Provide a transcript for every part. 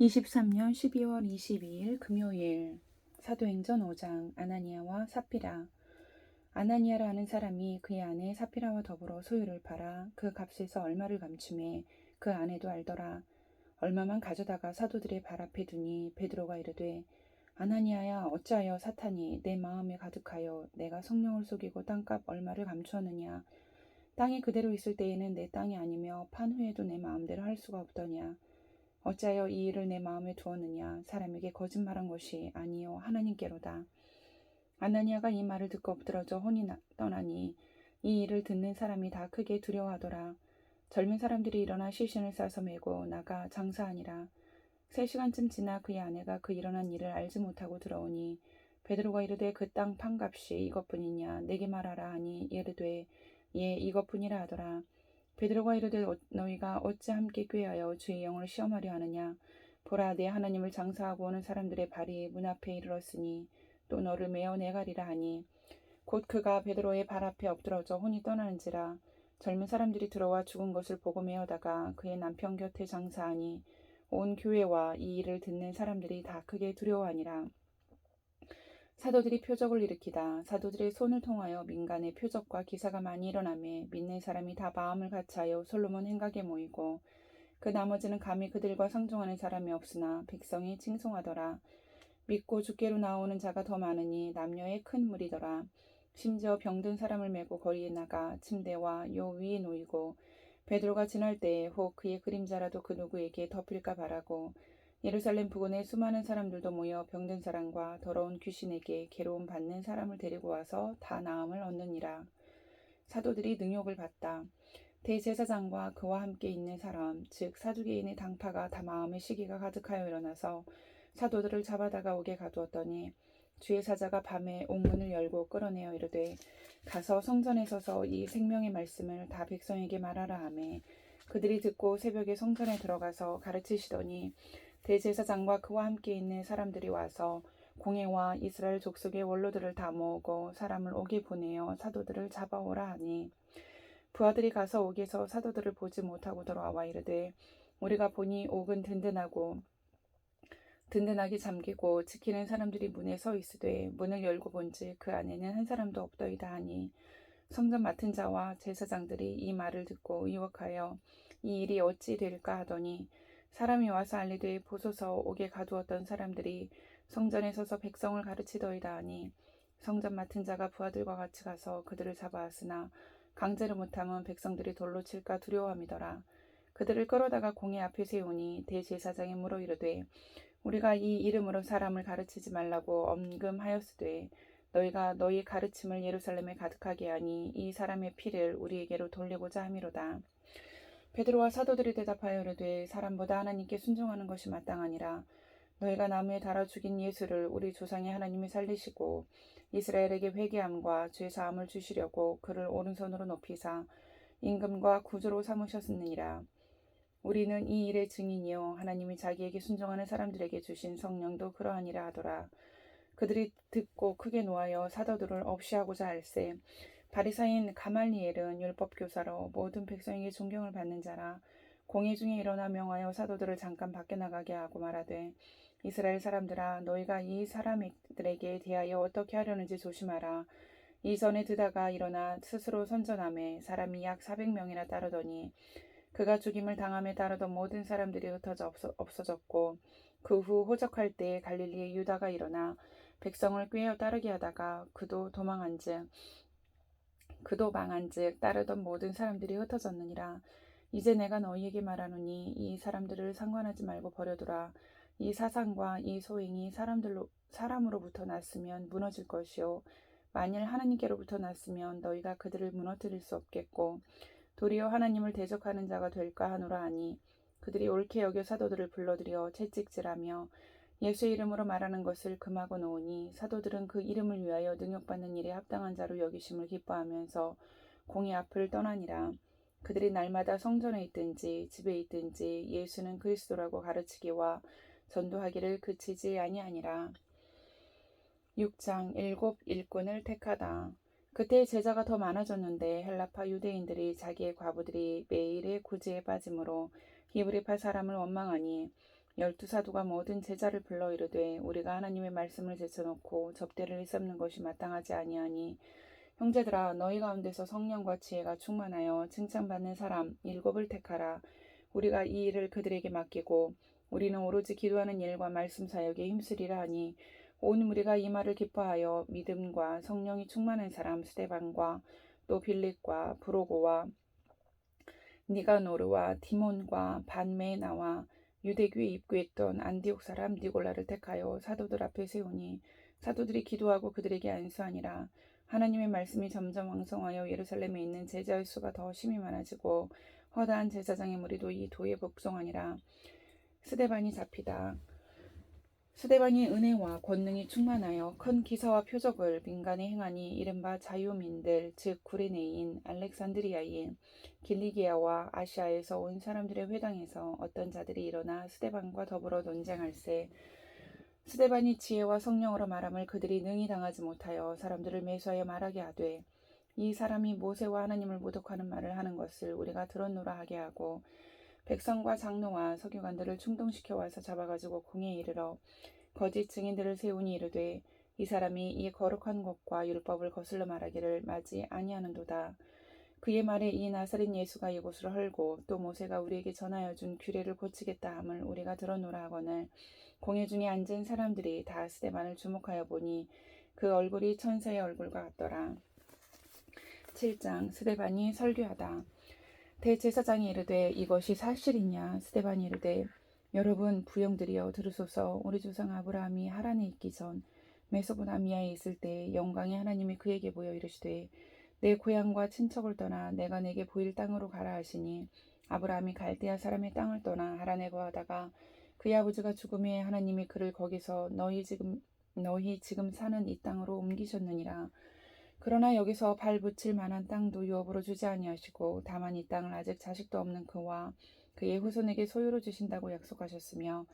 23년 12월 22일 금요일 사도행전 5장 아나니아와 삽비라. 아나니아라 하는 사람이 그의 아내 삽비라와 더불어 소유를 팔아 그 값에서 얼마를 감춤해 그 아내도 알더라. 얼마만 가져다가 사도들의 발 앞에 두니 베드로가 이르되 아나니아야 어찌하여 사탄이 내 마음에 가득하여 내가 성령을 속이고 땅값 얼마를 감추었느냐. 땅이 그대로 있을 때에는 내 땅이 아니며 판 후에도 내 마음대로 할 수가 없더냐. 어찌하여 이 일을 내 마음에 두었느냐. 사람에게 거짓말한 것이 아니요 하나님께로다. 아나니아가 이 말을 듣고 엎드러져 혼이 떠나니 이 일을 듣는 사람이 다 크게 두려워하더라. 젊은 사람들이 일어나 시신을 싸서 메고 나가 장사하니라. 3시간쯤 지나 그의 아내가 그 일어난 일을 알지 못하고 들어오니 베드로가 이르되 그 땅 판값이 이것뿐이냐 내게 말하라 하니 이르되 예 이것뿐이라 하더라. 베드로가 이르되 너희가 어찌 함께 꾀하여 주의 영을 시험하려 하느냐. 보라 내 하나님을 장사하고 오는 사람들의 발이 문 앞에 이르렀으니 또 너를 메어 내가리라 하니 곧 그가 베드로의 발 앞에 엎드러져 혼이 떠나는지라. 젊은 사람들이 들어와 죽은 것을 보고 메어다가 그의 남편 곁에 장사하니 온 교회와 이 일을 듣는 사람들이 다 크게 두려워하니라. 사도들이 표적을 일으키다. 사도들의 손을 통하여 민간의 표적과 기사가 많이 일어나매 믿는 사람이 다 마음을 같이하여 솔로몬 행각에 모이고 그 나머지는 감히 그들과 상종하는 사람이 없으나 백성이 칭송하더라. 믿고 주께로 나오는 자가 더 많으니 남녀의 큰 무리더라. 심지어 병든 사람을 메고 거리에 나가 침대와 요 위에 놓이고 베드로가 지날 때에 혹 그의 그림자라도 그 누구에게 덮일까 바라고 예루살렘 부근에 수많은 사람들도 모여 병든 사람과 더러운 귀신에게 괴로움 받는 사람을 데리고 와서 다 나음을 얻느니라. 사도들이 능욕을 받다. 대제사장과 그와 함께 있는 사람 즉 사두개인의 당파가 다 마음의 시기가 가득하여 일어나서 사도들을 잡아다가 옥에 가두었더니 주의 사자가 밤에 옥문을 열고 끌어내어 이르되 가서 성전에 서서 이 생명의 말씀을 다 백성에게 말하라 하매 그들이 듣고 새벽에 성전에 들어가서 가르치시더니 대제사장과 그와 함께 있는 사람들이 와서 공회와 이스라엘 족속의 원로들을 다 모으고 사람을 옥에 보내어 사도들을 잡아오라 하니 부하들이 가서 옥에서 사도들을 보지 못하고 돌아와 이르되 우리가 보니 옥은 든든하게 잠기고 지키는 사람들이 문에 서 있으되 문을 열고 본즉 그 안에는 한 사람도 없더이다 하니 성전 맡은 자와 제사장들이 이 말을 듣고 의혹하여 이 일이 어찌 될까 하더니 사람이 와서 알리되 보소서 옥에 가두었던 사람들이 성전에 서서 백성을 가르치더이다 하니 성전 맡은 자가 부하들과 같이 가서 그들을 잡아왔으나 강제로 못하면 백성들이 돌로 칠까 두려워함이더라. 그들을 끌어다가 공회 앞에 세우니 대제사장이 물어 이르되 우리가 이 이름으로 사람을 가르치지 말라고 엄금하였으되 너희가 너희 가르침을 예루살렘에 가득하게 하니 이 사람의 피를 우리에게로 돌리고자 함이로다. 베드로와 사도들이 대답하여 이르되 사람보다 하나님께 순종하는 것이 마땅하니라. 너희가 나무에 달아 죽인 예수를 우리 조상의 하나님이 살리시고 이스라엘에게 회개함과 죄 사함을 주시려고 그를 오른손으로 높이사 임금과 구주로 삼으셨느니라. 우리는 이 일의 증인이요 하나님이 자기에게 순종하는 사람들에게 주신 성령도 그러하니라 하더라. 그들이 듣고 크게 노하여 사도들을 없이하고자 할세 바리사인 가말리엘은 율법교사로 모든 백성에게 존경을 받는 자라. 공회 중에 일어나 명하여 사도들을 잠깐 밖에 나가게 하고 말하되 이스라엘 사람들아 너희가 이 사람들에게 대하여 어떻게 하려는지 조심하라. 이전에 드다가 일어나 스스로 선전하매 사람이 약 400명이나 따르더니 그가 죽임을 당함에 따르던 모든 사람들이 흩어져 없어졌고 그 후 호적할 때 갈릴리의 유다가 일어나 백성을 꾀어 따르게 하다가 그도 망한즉 따르던 모든 사람들이 흩어졌느니라. 이제 내가 너희에게 말하노니 이 사람들을 상관하지 말고 버려두라. 이 사상과 이 소행이 사람으로부터 났으면 무너질 것이요 만일 하나님께로부터 났으면 너희가 그들을 무너뜨릴 수 없겠고 도리어 하나님을 대적하는 자가 될까 하노라 하니 그들이 옳게 여겨 사도들을 불러들여 채찍질하며 예수의 이름으로 말하는 것을 금하고 놓으니 사도들은 그 이름을 위하여 능욕받는 일에 합당한 자로 여기심을 기뻐하면서 공회 앞을 떠나니라. 그들이 날마다 성전에 있든지 집에 있든지 예수는 그리스도라고 가르치기와 전도하기를 그치지 아니하니라. 6장 일곱 일꾼을 택하다. 그때 제자가 더 많아졌는데 헬라파 유대인들이 자기의 과부들이 매일의 구제에 빠짐으로 히브리파 사람을 원망하니 열두 사도가 모든 제자를 불러 이르되 우리가 하나님의 말씀을 제쳐놓고 접대를 일삼는 것이 마땅하지 아니하니 형제들아 너희 가운데서 성령과 지혜가 충만하여 칭찬받는 사람 7을 택하라. 우리가 이 일을 그들에게 맡기고 우리는 오로지 기도하는 일과 말씀 사역에 힘쓰리라 하니 온 무리가 이 말을 기뻐하여 믿음과 성령이 충만한 사람 스데반과 또 빌립과 브로고와 니가노르와 디몬과 반메나와 유대교에 입구했던 안디옥 사람 니골라를 택하여 사도들 앞에 세우니 사도들이 기도하고 그들에게 안수하니라. 하나님의 말씀이 점점 왕성하여 예루살렘에 있는 제자의 수가 더 심히 많아지고 허다한 제사장의 무리도 이 도에 복종하니라. 스데반이 잡히다. 스데반이 은혜와 권능이 충만하여 큰 기사와 표적을 민간에 행하니 이른바 자유민들 즉 구레네인 알렉산드리아인 길리기아와 아시아에서 온 사람들의 회당에서 어떤 자들이 일어나 스데반과 더불어 논쟁할세. 스데반이 지혜와 성령으로 말함을 그들이 능히 당하지 못하여 사람들을 매수하여 말하게 하되 이 사람이 모세와 하나님을 모독하는 말을 하는 것을 우리가 들었노라 하게 하고 백성과 장로와 서기관들을 충동시켜 와서 잡아가지고 공에 이르러 거짓 증인들을 세우니 이르되 이 사람이 이 거룩한 것과 율법을 거슬러 말하기를 마지 아니하는도다. 그의 말에 이 나사렛 예수가 이곳을 헐고 또 모세가 우리에게 전하여 준 규례를 고치겠다 함을 우리가 들었노라 하거늘 공회 중에 앉은 사람들이 다 스데반을 주목하여 보니 그 얼굴이 천사의 얼굴과 같더라. 7장 스데반이 설교하다. 대제사장이 이르되 이것이 사실이냐. 스데반이 이르되 여러분 부형들이여 들으소서. 우리 조상 아브라함이 하란에 있기 전 메소포타미아에 있을 때 영광의 하나님이 그에게 보여 이르시되 내 고향과 친척을 떠나 내가 내게 보일 땅으로 가라 하시니 아브라함이 갈대아 사람의 땅을 떠나 하란에 거하다가 그의 아버지가 죽음에 하나님이 그를 거기서 너희 지금 사는 이 땅으로 옮기셨느니라. 그러나 여기서 발 붙일 만한 땅도 유업으로 주지 아니하시고 다만 이 땅을 아직 자식도 없는 그와 그의 후손에게 소유로 주신다고 약속하셨으며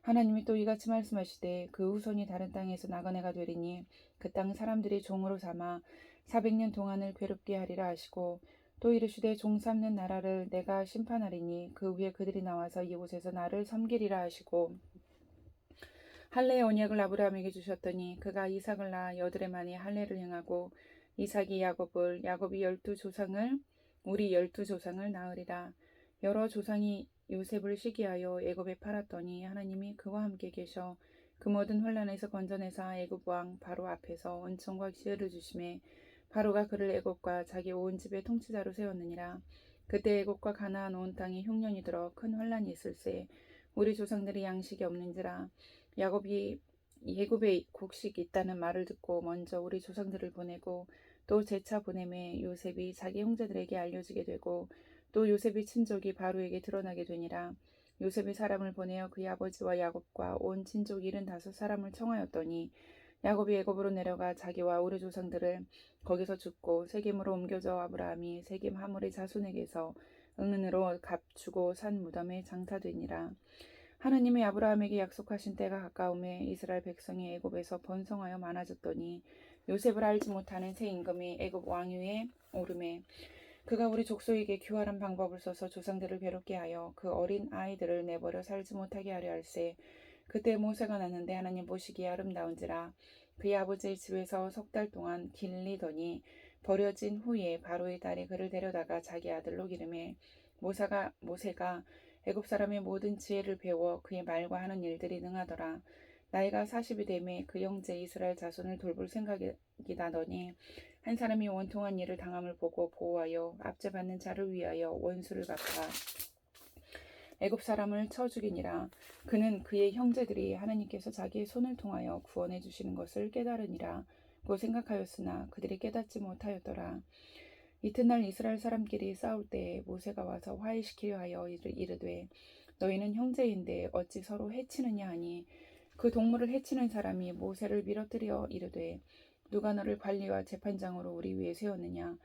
하나님이 또 이같이 말씀하시되 그 후손이 다른 땅에서 나그네가 되리니 그 땅 사람들이 종으로 삼아 400년 동안을 괴롭게 하리라 하시고 또 이르시되 종 삼는 나라를 내가 심판하리니 그 후에 그들이 나와서 이곳에서 나를 섬기리라 하시고 할례의 언약을 아브라함에게 주셨더니 그가 이삭을 낳아 여드레 만에 할례를 행하고 이삭이 야곱을 야곱이 우리 12조상을 낳으리라. 여러 조상이 요셉을 시기하여 애굽에 팔았더니 하나님이 그와 함께 계셔 그 모든 혼란에서 건져내사 애굽 왕 바로 앞에서 은총과 기회를 주심에 바로가 그를 애굽과 자기 온 집의 통치자로 세웠느니라. 그때 애굽과 가나안 온 땅에 흉년이 들어 큰 혼란이 있을세. 우리 조상들이 양식이 없는지라. 야곱이 예굽에 곡식이 있다는 말을 듣고 먼저 우리 조상들을 보내고 또 재차 보내매 요셉이 자기 형제들에게 알려지게 되고 또 요셉의 친족이 바로에게 드러나게 되니라. 요셉이 사람을 보내어 그의 아버지와 야곱과 온 친족 75사람을 청하였더니 야곱이 애굽으로 내려가 자기와 우리 조상들을 거기서 죽고 세겜으로 옮겨져 아브라함이 세겜 하물의 자손에게서 은으로 값주고 산 무덤에 장사되니라. 하나님이 아브라함에게 약속하신 때가 가까움에 이스라엘 백성이 애굽에서 번성하여 많아졌더니 요셉을 알지 못하는 새 임금이 애굽 왕위에 오르매 그가 우리 족속에게 교활한 방법을 써서 조상들을 괴롭게 하여 그 어린 아이들을 내버려 살지 못하게 하려 할세. 그때 모세가 났는데 하나님 보시기에 아름다운지라. 그의 아버지의 집에서 3달 동안 길리더니 버려진 후에 바로의 딸이 그를 데려다가 자기 아들로 기르매 모세가 애굽 사람의 모든 지혜를 배워 그의 말과 하는 일들이 능하더라. 나이가 40이 되매 그 형제 이스라엘 자손을 돌볼 생각이 나더니 한 사람이 원통한 일을 당함을 보고 보호하여 압제받는 자를 위하여 원수를 갚아 애굽 사람을 쳐 죽이니라. 그는 그의 형제들이 하나님께서 자기의 손을 통하여 구원해 주시는 것을 깨달으니라 고 생각하였으나 그들이 깨닫지 못하였더라. 이튿날 이스라엘 사람끼리 싸울 때에 모세가 와서 화해시키려 하여 이르되 너희는 형제인데 어찌 서로 해치느냐 하니 그 동물을 해치는 사람이 모세를 밀어뜨려 이르되 누가 너를 관리와 재판장으로 우리 위에 세웠느냐.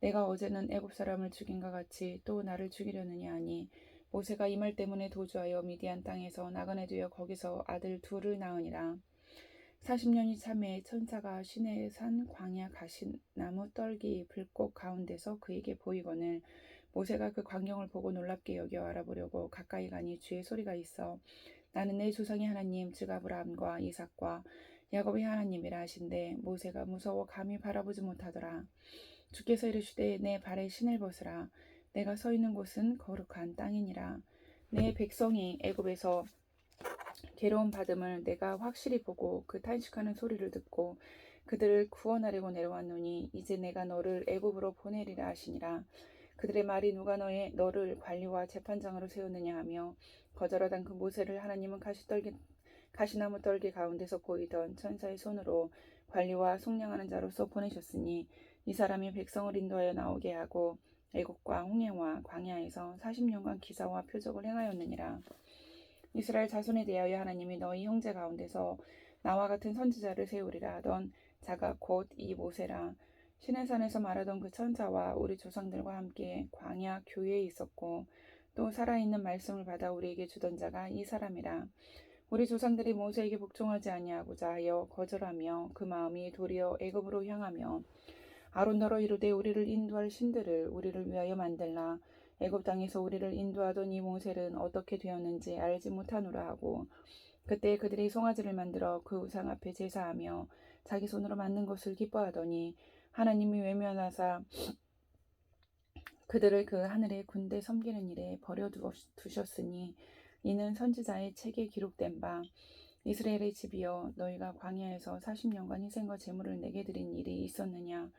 내가 어제는 애굽 사람을 죽인과 같이 또 나를 죽이려느냐 하니 모세가 이 말 때문에 도주하여 미디안 땅에서 나그네 되어 거기서 아들 둘을 낳으니라. 40년이 참에 천사가 시내산 광야 가시나무 떨기 불꽃 가운데서 그에게 보이거늘 모세가 그 광경을 보고 놀랍게 여겨 알아보려고 가까이 가니 주의 소리가 있어 나는 내 조상의 하나님 즉 아브라함과 이삭과 야곱의 하나님이라 하신대 모세가 무서워 감히 바라보지 못하더라. 주께서 이르시되 내 발에 신을 벗으라. 내가 서 있는 곳은 거룩한 땅이니라. 내 백성이 애굽에서 괴로움 받음을 내가 확실히 보고 그 탄식하는 소리를 듣고 그들을 구원하려고 내려왔노니 이제 내가 너를 애굽으로 보내리라 하시니라. 그들의 말이 누가 너를 관리와 재판장으로 세웠느냐 하며 거절하던 그 모세를 하나님은 가시나무 떨기 가운데서 보이던 천사의 손으로 관리와 속량하는 자로서 보내셨으니 이 사람이 백성을 인도하여 나오게 하고 애국과 홍해와 광야에서 40년간 기사와 표적을 행하였느니라. 이스라엘 자손에 대하여 하나님이 너희 형제 가운데서 나와 같은 선지자를 세우리라 하던 자가 곧 이 모세라. 시내산에서 말하던 그 천사와 우리 조상들과 함께 광야 교회에 있었고 또 살아있는 말씀을 받아 우리에게 주던 자가 이 사람이라. 우리 조상들이 모세에게 복종하지 아니하고자 하여 거절하며 그 마음이 도리어 애굽으로 향하며 아론더러 이르되 우리를 인도할 신들을 우리를 위하여 만들라. 애굽 땅에서 우리를 인도하던 이 모세는 어떻게 되었는지 알지 못하노라 하고 그때 그들이 송아지를 만들어 그 우상 앞에 제사하며 자기 손으로 만든 것을 기뻐하더니 하나님이 외면하사 그들을 그 하늘의 군대 섬기는 일에 버려두셨으니 이는 선지자의 책에 기록된 바 이스라엘의 집이여 너희가 광야에서 40년간 희생과 제물을 내게 드린 일이 있었느냐.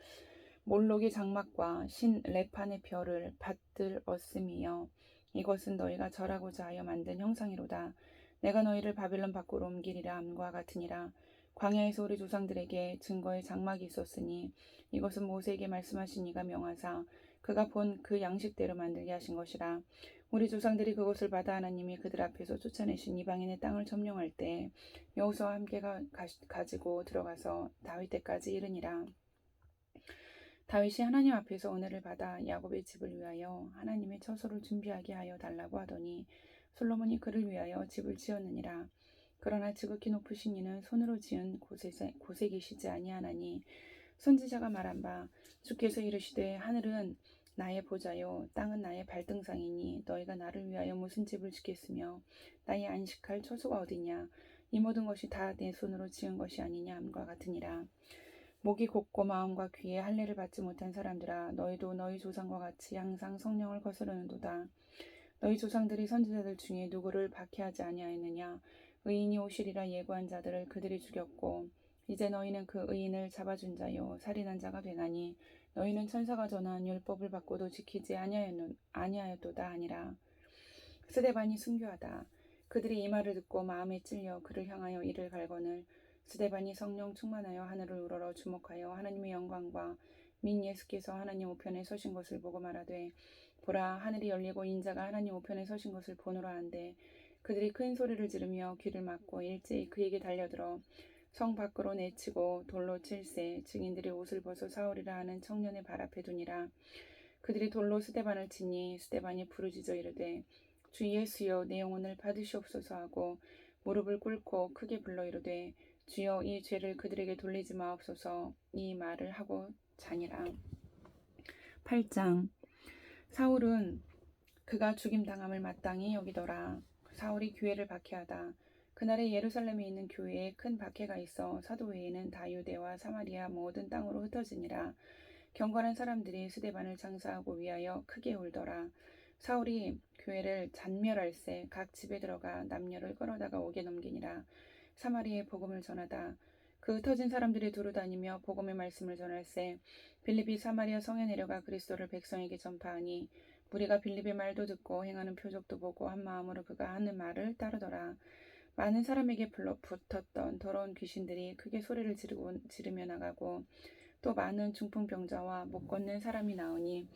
몰록의 장막과 신 레판의 별을 받들었음이여 이것은 너희가 절하고자 하여 만든 형상이로다. 내가 너희를 바벨론 밖으로 옮기리라 함과 같으니라. 광야에서 우리 조상들에게 증거의 장막이 있었으니 이것은 모세에게 말씀하신 이가 명하사 그가 본 그 양식대로 만들게 하신 것이라. 우리 조상들이 그것을 받아 하나님이 그들 앞에서 쫓아내신 이방인의 땅을 점령할 때 여호수아와 함께 가지고 들어가서 다윗 때까지 이르니라. 다윗이 하나님 앞에서 은혜를 받아 야곱의 집을 위하여 하나님의 처소를 준비하게 하여 달라고 하더니 솔로몬이 그를 위하여 집을 지었느니라. 그러나 지극히 높으신 이는 손으로 지은 곳에 계시지 아니하나니 선지자가 말한 바 주께서 이르시되 하늘은 나의 보좌요 땅은 나의 발등상이니 너희가 나를 위하여 무슨 집을 짓겠으며 나의 안식할 처소가 어디냐. 이 모든 것이 다 내 손으로 지은 것이 아니냐 함과 같으니라. 목이 곧고 마음과 귀에 할례를 받지 못한 사람들아 너희도 너희 조상과 같이 항상 성령을 거스르는도다. 너희 조상들이 선지자들 중에 누구를 박해하지 아니하였느냐. 의인이 오시리라 예고한 자들을 그들이 죽였고 이제 너희는 그 의인을 잡아준 자요 살인한 자가 되나니 너희는 천사가 전한 율법을 받고도 지키지 아니하였도다 하니라. 스데반이 순교하다. 그들이 이 말을 듣고 마음에 찔려 그를 향하여 이를 갈거늘 스데반이 성령 충만하여 하늘을 우러러 주목하여 하나님의 영광과 민 예수께서 하나님 우편에 서신 것을 보고 말하되 보라 하늘이 열리고 인자가 하나님 우편에 서신 것을 보노라 한데 그들이 큰 소리를 지르며 귀를 막고 일제히 그에게 달려들어 성 밖으로 내치고 돌로 칠세 증인들이 옷을 벗어 사오리라 하는 청년의 발 앞에 두니라. 그들이 돌로 스데반을 치니 스데반이 부르짖어 이르되 주 예수여 내 영혼을 받으시옵소서 하고 무릎을 꿇고 크게 불러 이르되 주여 이 죄를 그들에게 돌리지 마옵소서. 이 말을 하고 자니라. 8장. 사울은 그가 죽임당함을 마땅히 여기더라. 사울이 교회를 박해하다. 그날에 예루살렘에 있는 교회에 큰 박해가 있어 사도 외에는 다 유대와 사마리아 모든 땅으로 흩어지니라. 경건한 사람들이 스데반을 장사하고 위하여 크게 울더라. 사울이 교회를 잔멸할세 각 집에 들어가 남녀를 끌어다가 옥에 넘기니라. 사마리아에 복음을 전하다. 그 흩어진 사람들이 두루 다니며 복음의 말씀을 전할세 빌립이 사마리아 성에 내려가 그리스도를 백성에게 전파하니 무리가 빌립의 말도 듣고 행하는 표적도 보고 한 마음으로 그가 하는 말을 따르더라. 많은 사람에게 붙었던 더러운 귀신들이 크게 소리를 지르며 나가고 또 많은 중풍병자와 못 걷는 사람이 나오니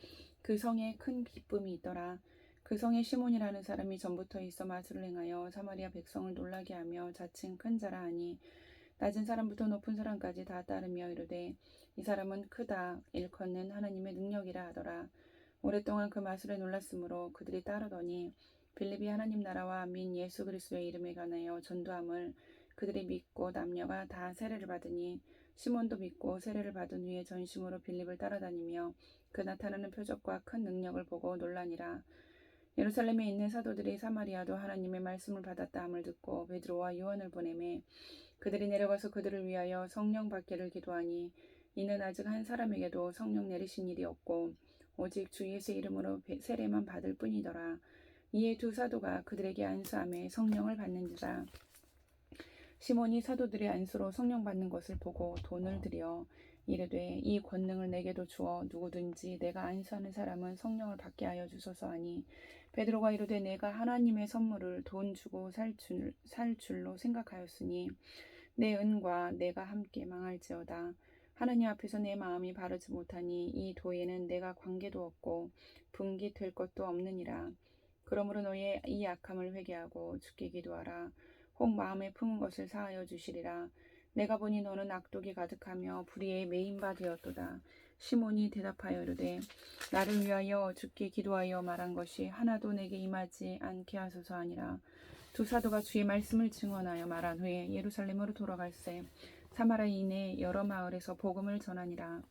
그 성에 큰 기쁨이 있더라. 그 성에 시몬이라는 사람이 전부터 있어 마술을 행하여 사마리아 백성을 놀라게 하며 자칭 큰 자라 하니 낮은 사람부터 높은 사람까지 다 따르며 이르되 이 사람은 크다 일컫는 하나님의 능력이라 하더라. 오랫동안 그 마술에 놀랐으므로 그들이 따르더니 빌립이 하나님 나라와 민 예수 그리스도의 이름에 관하여 전도함을 그들이 믿고 남녀가 다 세례를 받으니 시몬도 믿고 세례를 받은 후에 전심으로 빌립을 따라다니며 그 나타나는 표적과 큰 능력을 보고 놀라니라. 예루살렘에 있는 사도들이 사마리아도 하나님의 말씀을 받았다 함을 듣고 베드로와 요한을 보내매 그들이 내려가서 그들을 위하여 성령 받기를 기도하니 이는 아직 한 사람에게도 성령 내리신 일이 없고 오직 주 예수 이름으로 세례만 받을 뿐이더라. 이에 두 사도가 그들에게 안수하며 성령을 받는지라. 시몬이 사도들의 안수로 성령 받는 것을 보고 돈을 들여 이르되 이 권능을 내게도 주어 누구든지 내가 안수하는 사람은 성령을 받게 하여 주소서 하니 베드로가 이르되 내가 하나님의 선물을 돈 주고 살 줄로 생각하였으니 내 은과 내가 함께 망할지어다. 하나님 앞에서 내 마음이 바르지 못하니 이 도에는 내가 관계도 없고 분기 될 것도 없느니라. 그러므로 너의 이 악함을 회개하고 주께 기도하라. 혹 마음에 품은 것을 사하여 주시리라. 내가 보니 너는 악독이 가득하며 불의에 매인 바 되었도다. 시몬이 대답하여 이르되 나를 위하여 주께 기도하여 말한 것이 하나도 내게 임하지 않게 하소서 하니라. 두 사도가 주의 말씀을 증언하여 말한 후에 예루살렘으로 돌아갈새 사마리아 이내 여러 마을에서 복음을 전하니라.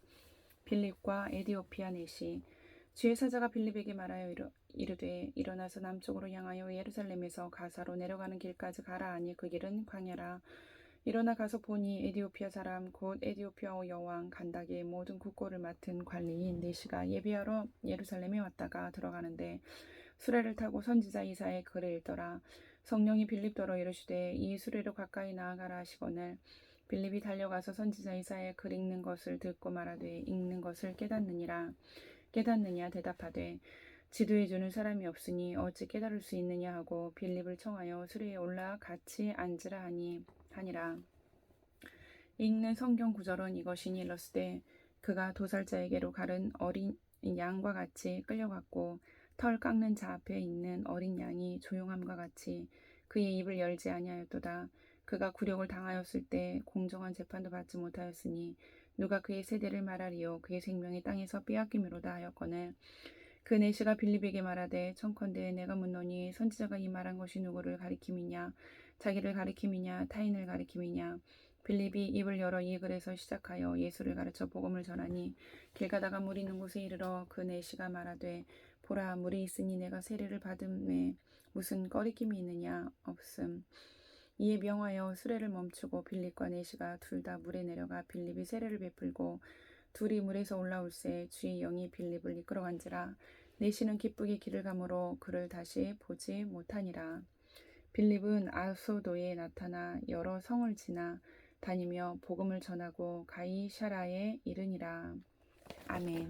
빌립과 에디오피아 넷이 주의 사자가 빌립에게 말하여 이르되 일어나서 남쪽으로 향하여 예루살렘에서 가사로 내려가는 길까지 가라 하니 그 길은 광야라. 일어나 가서 보니 에디오피아 사람 곧 에디오피아 여왕 간닥의 모든 국고를 맡은 관리인 넷이가 예배하러 예루살렘에 왔다가 들어가는데 수레를 타고 선지자 이사의 글을 읽더라. 성령이 빌립더러 이르시되 이 수레로 가까이 나아가라 하시거늘 빌립이 달려가서 선지자 이사의 글 읽는 것을 듣고 말하되 읽는 것을 깨닫느냐 대답하되 지도해 주는 사람이 없으니 어찌 깨달을 수 있느냐 하고 빌립을 청하여 수레에 올라 같이 앉으라 하니라. 읽는 성경 구절은 이것이니 일렀으되 그가 도살자에게로 가른 어린 양과 같이 끌려갔고 털 깎는 자 앞에 있는 어린 양이 조용함과 같이 그의 입을 열지 아니하였도다. 그가 굴욕을 당하였을 때 공정한 재판도 받지 못하였으니 누가 그의 세대를 말하리요. 그의 생명이 땅에서 빼앗김이로다 하였거늘 그 내시가 빌립에게 말하되 청컨대 내가 묻노니 선지자가 이 말한 것이 누구를 가리킴이냐 자기를 가리킴이냐 타인을 가리킴이냐. 빌립이 입을 열어 이 글에서 시작하여 예수를 가르쳐 복음을 전하니 길 가다가 물이 있는 곳에 이르러 그 내시가 말하되 보라 물이 있으니 내가 세례를 받음에 무슨 꺼리낌이 있느냐 없음. 이에 명하여 수레를 멈추고 빌립과 내시가 둘 다 물에 내려가 빌립이 세례를 베풀고 둘이 물에서 올라올새 주의 영이 빌립을 이끌어간지라. 내시는 기쁘게 길을 가므로 그를 다시 보지 못하니라. 빌립은 아소도에 나타나 여러 성을 지나 다니며 복음을 전하고 가이사라에 이르니라. 아멘.